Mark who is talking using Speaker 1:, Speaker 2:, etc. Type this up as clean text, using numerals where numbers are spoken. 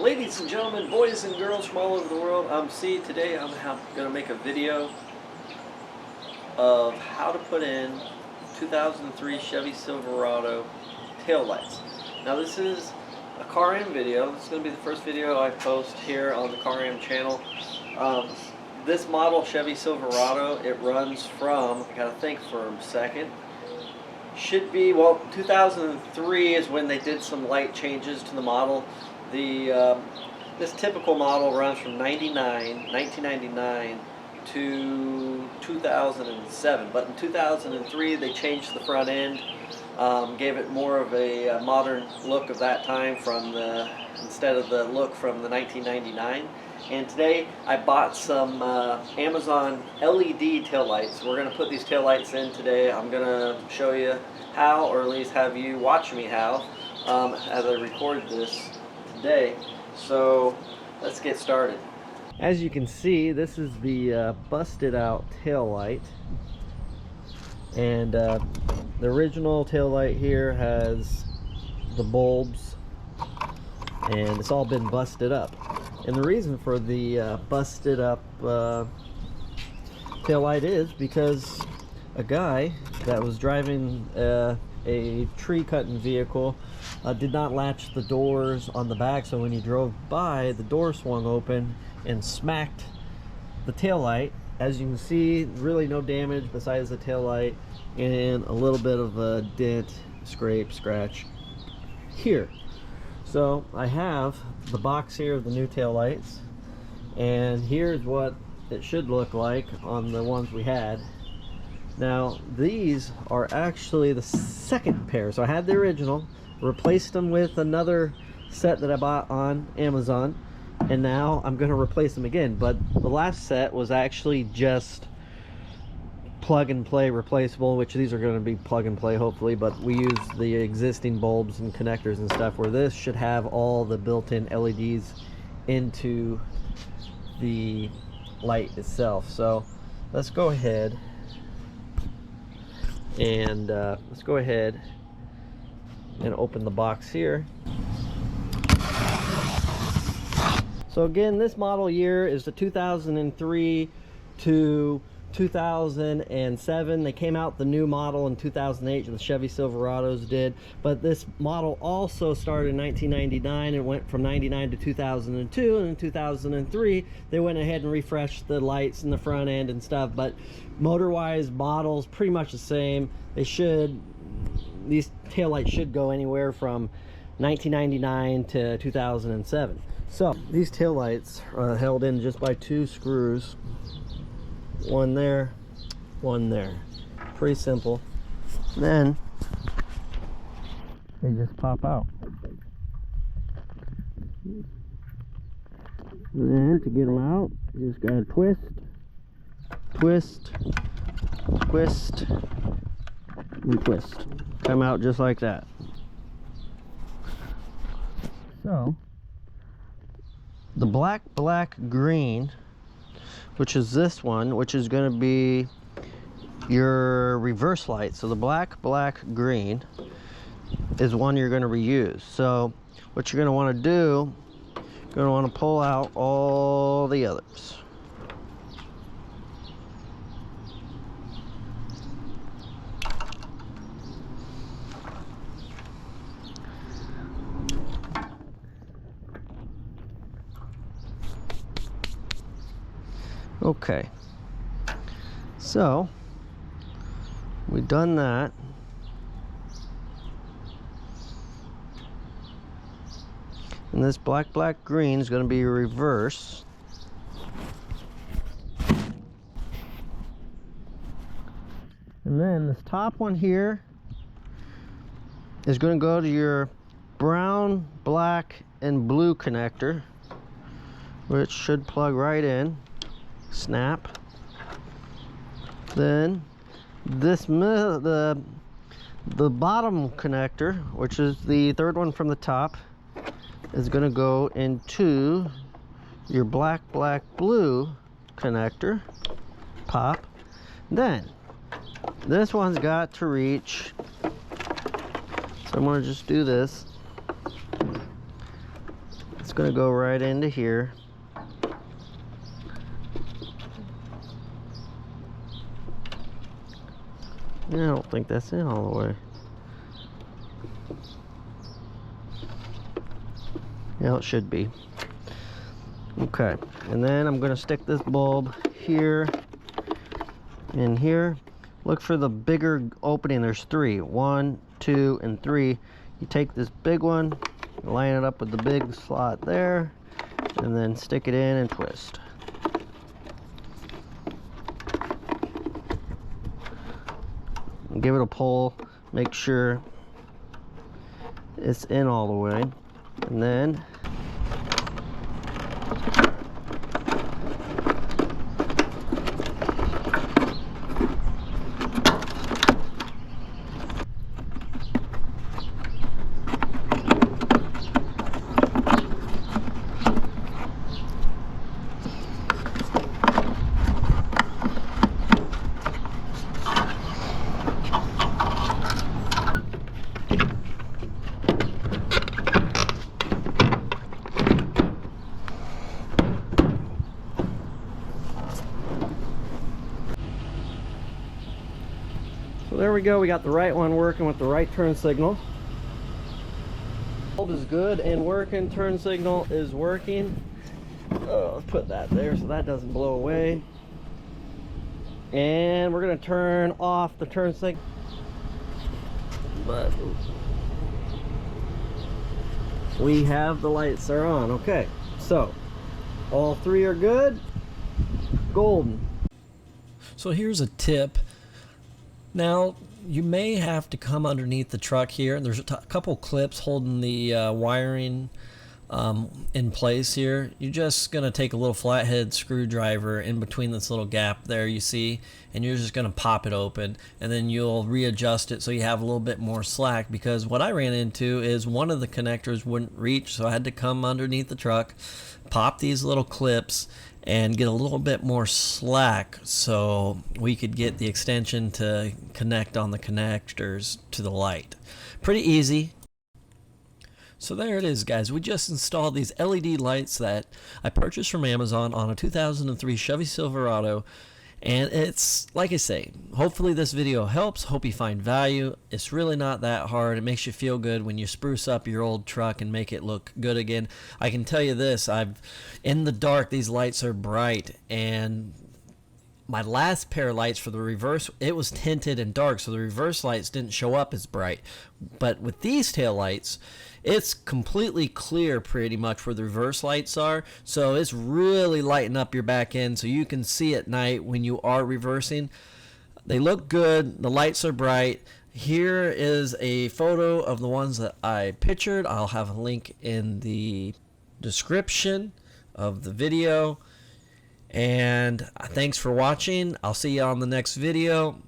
Speaker 1: Ladies and gentlemen, boys and girls from all over the world, I'm C. Today I'm going to make a video of how to put in 2003 Chevy Silverado taillights. Now this is a car am video. This is going to be the first video I post here on the car am channel. This model Chevy Silverado, it runs from, I gotta think for a second, should be, well, 2003 is when they did some light changes to the model. This typical model runs from 1999 to 2007, but in 2003 they changed the front end, gave it more of a modern look of that time instead of the look from the 1999. And today I bought some Amazon LED taillights. We're going to put these taillights in today. I'm going to show you how, or at least have you watch me how, as I record this today. So let's get started. As you can see, this is the busted out taillight, and the original taillight here has the bulbs, and it's all been busted up. And the reason for the busted up taillight is because a guy that was driving a tree cutting vehicle did not latch the doors on the back, so when he drove by, the door swung open and smacked the taillight. As you can see, really no damage besides the taillight and a little bit of a dent, scrape, scratch here. So I have the box here of the new taillights, and here's what it should look like on the ones we had. Now these are actually the second pair. So I had the original, replaced them with another set that I bought on Amazon, and now I'm going to replace them again. But the last set was actually just plug and play replaceable, which these are going to be plug and play hopefully, but we use the existing bulbs and connectors and stuff, where this should have all the built-in LEDs into the light itself. So let's go ahead and open the box here. So again, this model year is the 2003 to 2007. They came out the new model in 2008, the Chevy Silverados did, but this model also started in 1999 and went from 99 to 2002, and in 2003 they went ahead and refreshed the lights in the front end and stuff. But motor wise, models pretty much the same. These taillights should go anywhere from 1999 to 2007. So these taillights are held in just by two screws, one there, one there. Pretty simple. Then they just pop out. And then to get them out, you just gotta twist, twist, twist, and twist. Come out just like that. So the black, green, which is this one, which is going to be your reverse light. So the black, green is one you're going to reuse. So what you're going to want to do, you're going to want to pull out all the others. Okay, so we've done that. And this black, green is going to be reverse. And then this top one here is going to go to your brown, black, and blue connector, which should plug right in. Snap. Then this the bottom connector, which is the third one from the top, is going to go into your black, blue connector. Pop. Then this one's got to reach, so I'm going to just do this. It's It's gonna go right into here. I don't think that's in all the way. Yeah, it should be. Okay, and then I'm gonna stick this bulb here and here. Look for the bigger opening. There's 3. 1, 2, and 3. You take this big one, line it up with the big slot there, and then stick it in and twist. And give it a pull. Make sure it's in all the way, and then so there we go. We got the right one working with the right turn signal. Bulb is good and working. Turn signal is working. Oh, let's put that there so that doesn't blow away. And we're gonna turn off the turn signal. But we have the lights are on. Okay, so all 3 are good. Golden.
Speaker 2: So here's a tip. Now, you may have to come underneath the truck here. There's a couple clips holding the wiring in place here. You're just going to take a little flathead screwdriver in between this little gap there you see, and you're just going to pop it open, and then you'll readjust it so you have a little bit more slack, because what I ran into is one of the connectors wouldn't reach, so I had to come underneath the truck, pop these little clips, and get a little bit more slack so we could get the extension to connect on the connectors to the light. Pretty easy. So there it is, guys. We just installed these LED lights that I purchased from Amazon on a 2003 Chevy Silverado. And it's, like I say, hopefully this video helps. Hope you find value. It's really not that hard. It makes you feel good when you spruce up your old truck and make it look good again. I can tell you this, in the dark, these lights are bright, and my last pair of lights for the reverse, it was tinted and dark, so the reverse lights didn't show up as bright. But with these tail lights, it's completely clear pretty much where the reverse lights are, so it's really lighting up your back end so you can see at night when you are reversing. They look good, the lights are bright. Here is a photo of the ones that I pictured. I'll have a link in the description of the video. And thanks for watching. I'll see you on the next video.